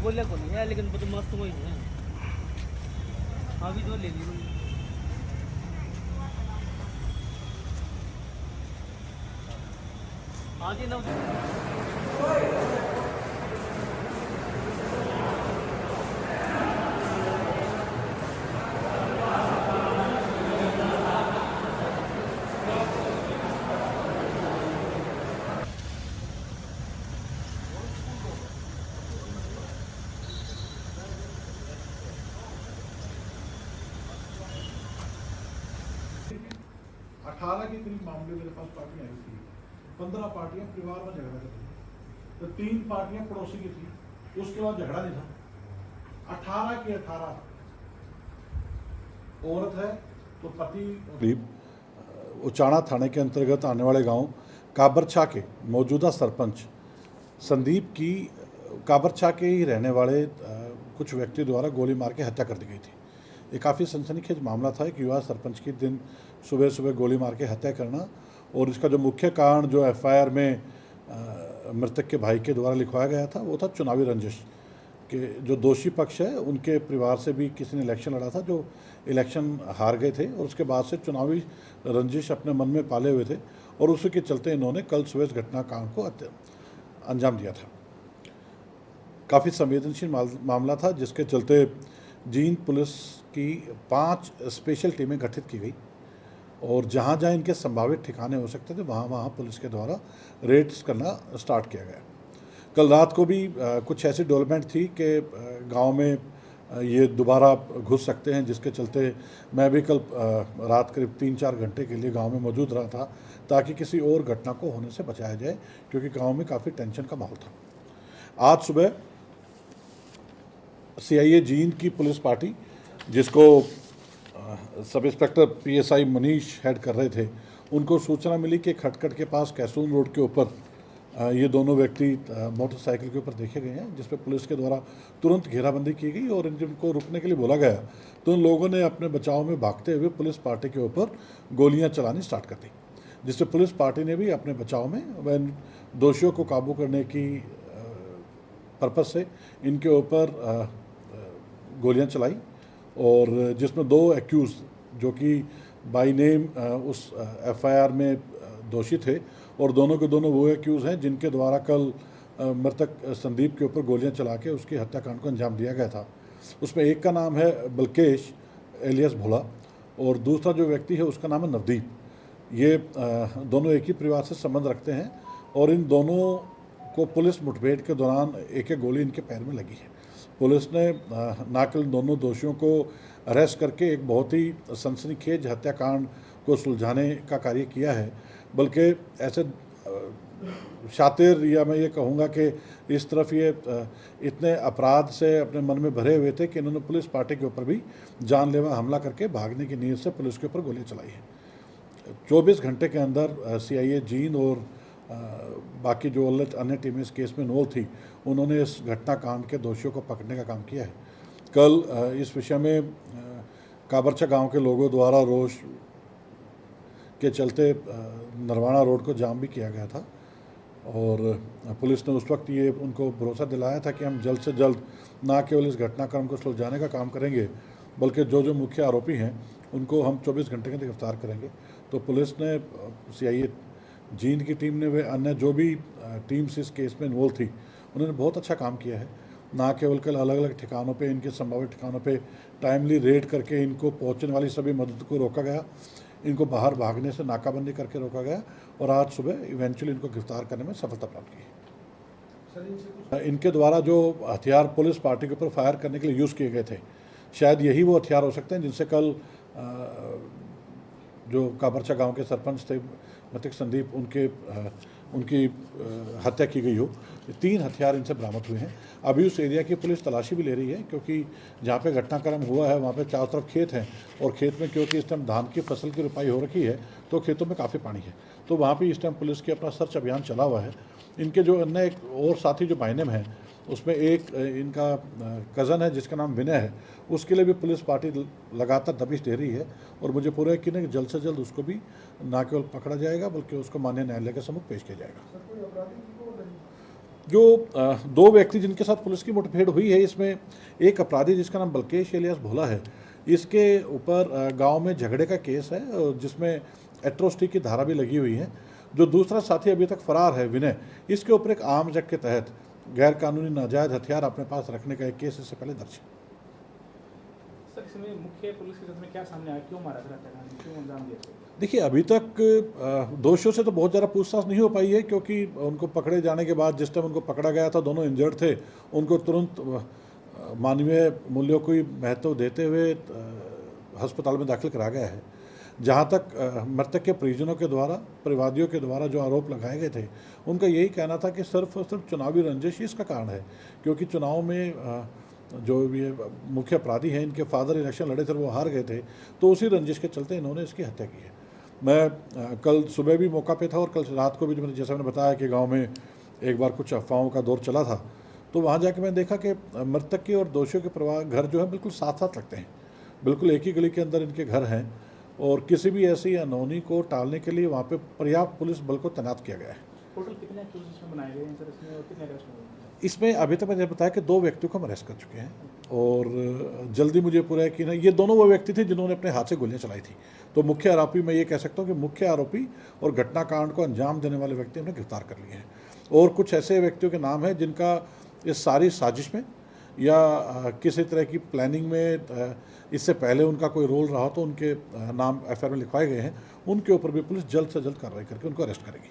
बोलिया को नहीं है, लेकिन बदमाश तो वही है। अभी जो ले ली वही। हाँ जी नव। अठारह के करीब मामले मेरे पास पार्टियां आई थी। 15 पार्टियां परिवार में झगड़ा करती थी, तो 3 पार्टियां पड़ोसी की थी, उसके बाद झगड़ा नहीं था। 18 के 18 औरत है तो पति। उचाणा थाने के अंतर्गत आने वाले गांव काबरछा के मौजूदा सरपंच संदीप की काबरछा के ही रहने वाले कुछ व्यक्ति द्वारा गोली मार के हत्या कर दी गई थी। ये काफ़ी सनसनीखेज मामला था कि युवा सरपंच की दिन सुबह सुबह गोली मार के हत्या करना, और इसका जो मुख्य कारण जो एफआईआर में मृतक के भाई के द्वारा लिखवाया गया था वो था चुनावी रंजिश कि जो दोषी पक्ष है उनके परिवार से भी किसी ने इलेक्शन लड़ा था, जो इलेक्शन हार गए थे और उसके बाद से चुनावी रंजिश अपने मन में पाले हुए थे, और उसी के चलते इन्होंने कल सुबह इस घटनाकांड को अंजाम दिया था। काफ़ी संवेदनशील मामला था, जिसके चलते जींद पुलिस की 5 स्पेशल टीमें गठित की गई, और जहाँ जहाँ इनके संभावित ठिकाने हो सकते थे वहाँ वहाँ पुलिस के द्वारा रेड्स करना स्टार्ट किया गया। कल रात को भी कुछ ऐसी डेवलपमेंट थी कि गांव में ये दोबारा घुस सकते हैं, जिसके चलते मैं भी कल रात करीब 3-4 घंटे के लिए गांव में मौजूद रहा था, ताकि किसी और घटना को होने से बचाया जाए, क्योंकि गांव में काफ़ी टेंशन का माहौल था। आज सुबह सीआईए जींद की पुलिस पार्टी, जिसको sub inspector PSI Manish head कर रहे थे, उनको सूचना मिली कि खटखट के पास कैसून रोड के ऊपर ये दोनों व्यक्ति मोटरसाइकिल के ऊपर देखे गए हैं, जिस पर पुलिस के द्वारा तुरंत घेराबंदी की गई और इनको रुकने के लिए बोला गया, तो उन लोगों ने अपने बचाव में भागते हुए पुलिस पार्टी के ऊपर गोलियां चलानी स्टार्ट कर दी, जिससे पुलिस पार्टी ने भी अपने बचाव में व दोषियों को काबू करने की पर्पज़ से इनके ऊपर गोलियां चलाई, और जिसमें 2 एक्यूज़ जो कि बाय नेम उस एफआईआर में दोषी थे, और दोनों के दोनों वो एक्यूज़ हैं जिनके द्वारा कल मृतक संदीप के ऊपर गोलियां चला के उसकी हत्याकांड को अंजाम दिया गया था। उसमें एक का नाम है बलकेश एलियस भोला, और दूसरा जो व्यक्ति है उसका नाम है नवदीप। ये दोनों एक ही परिवार से संबंध रखते हैं, और इन दोनों को पुलिस मुठभेड़ के दौरान एक गोली इनके पैर में लगी है। पुलिस ने ना केवल दोनों दोषियों को अरेस्ट करके एक बहुत ही सनसनीखेज हत्याकांड को सुलझाने का कार्य किया है, बल्कि ऐसे शातिर, या मैं ये कहूँगा कि इस तरफ ये इतने अपराध से अपने मन में भरे हुए थे कि इन्होंने पुलिस पार्टी के ऊपर भी जानलेवा हमला करके भागने की नीयत से पुलिस के ऊपर गोली चलाई है। 24 घंटे के अंदर सीआईए जींद और बाकी जो अन्य टीमें इस केस में इन्वॉल्व थी, उन्होंने इस घटनाकांड के दोषियों को पकड़ने का काम किया है। कल इस विषय में काबरछा गांव के लोगों द्वारा रोष के चलते नरवाना रोड को जाम भी किया गया था, और पुलिस ने उस वक्त ये उनको भरोसा दिलाया था कि हम जल्द से जल्द ना केवल इस घटनाक्रम को सुलझाने का काम करेंगे, बल्कि जो मुख्य आरोपी हैं उनको हम 24 घंटे के अंदर गिरफ्तार करेंगे। तो पुलिस ने, सीआईए जींद की टीम ने, वे अन्य जो भी टीम्स इस केस में इन्वॉल्व थी, उन्होंने बहुत अच्छा काम किया है। ना केवल कल अलग अलग ठिकानों पे, इनके संभावित ठिकानों पे टाइमली रेड करके इनको पहुंचने वाली सभी मदद को रोका गया, इनको बाहर भागने से नाकाबंदी करके रोका गया, और आज सुबह इवेंचुअली इनको गिरफ्तार करने में सफलता प्राप्त की। इनके द्वारा जो हथियार पुलिस पार्टी के ऊपर फायर करने के लिए यूज़ किए गए थे, शायद यही वो हथियार हो सकते हैं जिनसे कल जो काबरछा गांव के सरपंच थे मृतक संदीप, उनकी हत्या की गई हो। 3 हथियार इनसे बरामद हुए हैं। अभी उस एरिया की पुलिस तलाशी भी ले रही है, क्योंकि जहाँ पे घटनाक्रम हुआ है वहाँ पे चारों तरफ खेत हैं, और खेत में क्योंकि इस टाइम धान की फसल की रुपाई हो रखी है, तो खेतों में काफ़ी पानी है, तो वहाँ पे इस टाइम पुलिस की अपना सर्च अभियान चला हुआ है। इनके जो अन्य एक और साथी जो बाइनेम हैं, उसमें एक इनका कज़न है जिसका नाम विनय है, उसके लिए भी पुलिस पार्टी लगातार दबिश दे रही है, और मुझे पूरा यकीन है कि जल्द से जल्द उसको भी न केवल पकड़ा जाएगा बल्कि उसको माननीय न्यायालय के सम्मुख पेश किया जाएगा। जो दो व्यक्ति जिनके साथ पुलिस की मुठभेड़ हुई है, इसमें एक अपराधी जिसका नाम बल्केश इलियास भोला है, इसके ऊपर गांव में झगड़े का केस है जिसमें एट्रोसिटी की धारा भी लगी हुई है। जो दूसरा साथी अभी तक फरार है विनय, इसके ऊपर एक आर्म्स एक्ट के तहत गैर कानूनी नाजायज हथियार अपने पास रखने का एक केस इससे पहले दर्ज है। सर, इसमें मुख्य पुलिस की तस्वीर में क्या सामने आया, क्यों मारा था, क्यों अंजाम दिया इसको? देखिए, अभी तक दोषियों से तो बहुत ज़्यादा पूछताछ नहीं हो पाई है, क्योंकि उनको पकड़े जाने के बाद जिस टाइम उनको पकड़ा गया था दोनों इंजर्ड थे, उनको तुरंत मानवीय मूल्यों को महत्व देते हुए अस्पताल में दाखिल करा गया है। जहाँ तक मृतक के परिजनों के द्वारा, परिवादियों के द्वारा जो आरोप लगाए गए थे, उनका यही कहना था कि सिर्फ और सिर्फ चुनावी रंजिश इसका कारण है, क्योंकि चुनाव में जो ये मुख्य अपराधी हैं, इनके फादर इलेक्शन लड़े थे, वो हार गए थे, तो उसी रंजिश के चलते इन्होंने इसकी हत्या की है। मैं कल सुबह भी मौका पे था और कल रात को भी, जो मैंने जैसा मैंने बताया कि गांव में एक बार कुछ अफवाहों का दौर चला था, तो वहाँ जाके मैंने देखा कि मृतक के और दोषियों के परिवार घर जो है बिल्कुल साथ साथ लगते हैं, बिल्कुल एक ही गली के अंदर इनके घर हैं, और किसी भी ऐसी अनहोनी को टालने के लिए वहाँ पे पर्याप्त पुलिस बल को तैनात किया गया है। टोटल कितने केसेस में बनाए गए हैं सर इसमें, और कितने अरेस्ट हुए हैं? इसमें अभी तक मैंने बताया कि 2 व्यक्तियों को हम अरेस्ट कर चुके हैं, और जल्दी मुझे पूरा यकीन है ये दोनों वो व्यक्ति थे जिन्होंने अपने हाथ से गोलियां चलाई थी। तो मुख्य आरोपी, मैं ये कह सकता हूँ कि मुख्य आरोपी और घटनाकांड को अंजाम देने वाले व्यक्ति हमने गिरफ्तार कर लिए हैं, और कुछ ऐसे व्यक्तियों के नाम हैं जिनका इस सारी साजिश में या किसी तरह की प्लानिंग में इससे पहले उनका कोई रोल रहा, तो उनके नाम एफआईआर में लिखवाए गए हैं। उनके ऊपर भी पुलिस जल्द से जल्द कार्रवाई करके उनको अरेस्ट करेगी।